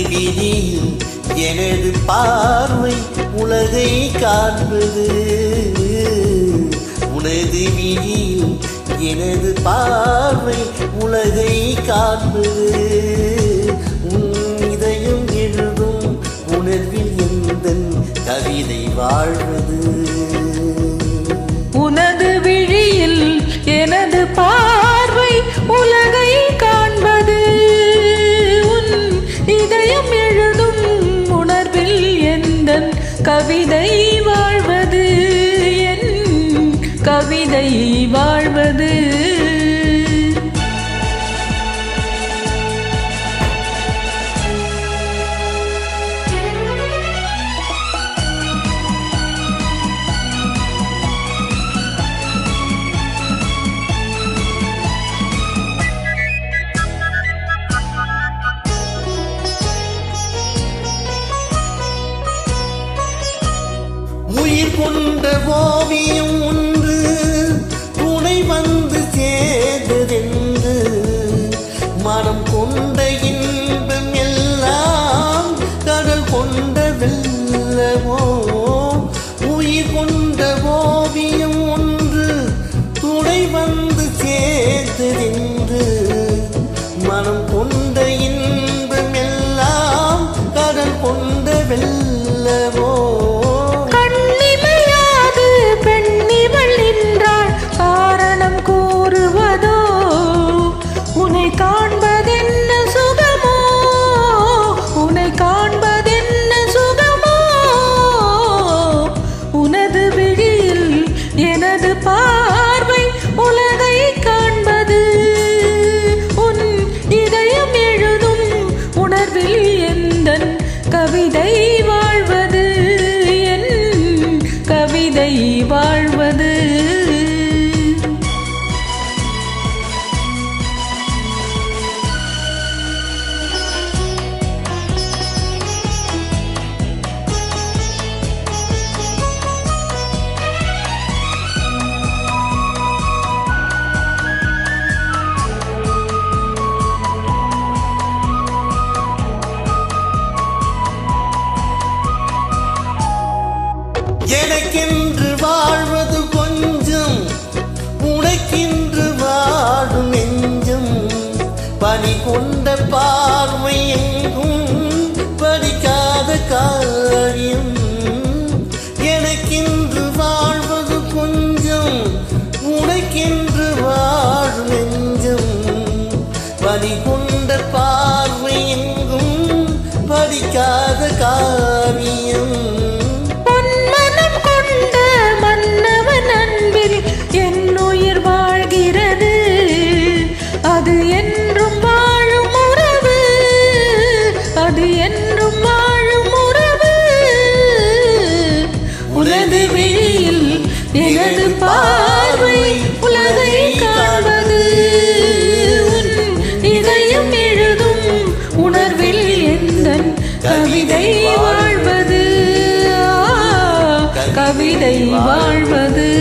விழியில் எனது பார்வை உலகை காண்பது. உனது விழியில் எனது பார்வை உலகை காண்பது. உன் இதயம் எழுதும் உணர்வில் எந்தன் கவிதை வாழ்வது. உனது விழியில் எனது பார்வை உலகை காண்பது. உன் இதயம் எழுதும் உணர்வில் எந்தன் கவிதை வாழ்வது. என் கவிதை வாழ்வது. உயிர் கொண்ட ஓவியம் ஒன்று துணை வந்து சேர்ந்ததென்று மனம் கொண்ட இன்பம் எல்லாம் கடல் கொண்ட வெள்ளமோ. உயிர் கொண்ட ஓவியம் ஒன்று துணை வந்து சேர்ந்ததென்று மனம் கொண்ட இன்பம் எல்லாம் கடல் கொண்ட வெள்ளமோ. பார்வை உலகை காண்பது. உன் இதயம் எழுதும் உணர்வில் எந்தன் கவிதை வாழ்வது. என் கவிதை வாழ்வது. எனக்கென்று வாழ்வது கொஞ்சம் உனக்கென்று வாடும் நெஞ்சம். பனி கொண்ட பார்வை எங்கும் படிக்காத காரியம். எனக்கென்று வாழ்வது கொஞ்சம் உனக்கென்று வாடும் நெஞ்சம். பனி கொண்ட பார்வை எங்கும் படிக்காத காரியம். அது என்றும் வாழும் உறவு. அது என்றும் வாழும் உறவு. உனது விழியில் எனது பார்வை உலகை காண்பது. உன் இதயம் எழுதும் உணர்வில் எந்தன் கவிதை வாழ்வது. கவிதை வாழ்வது.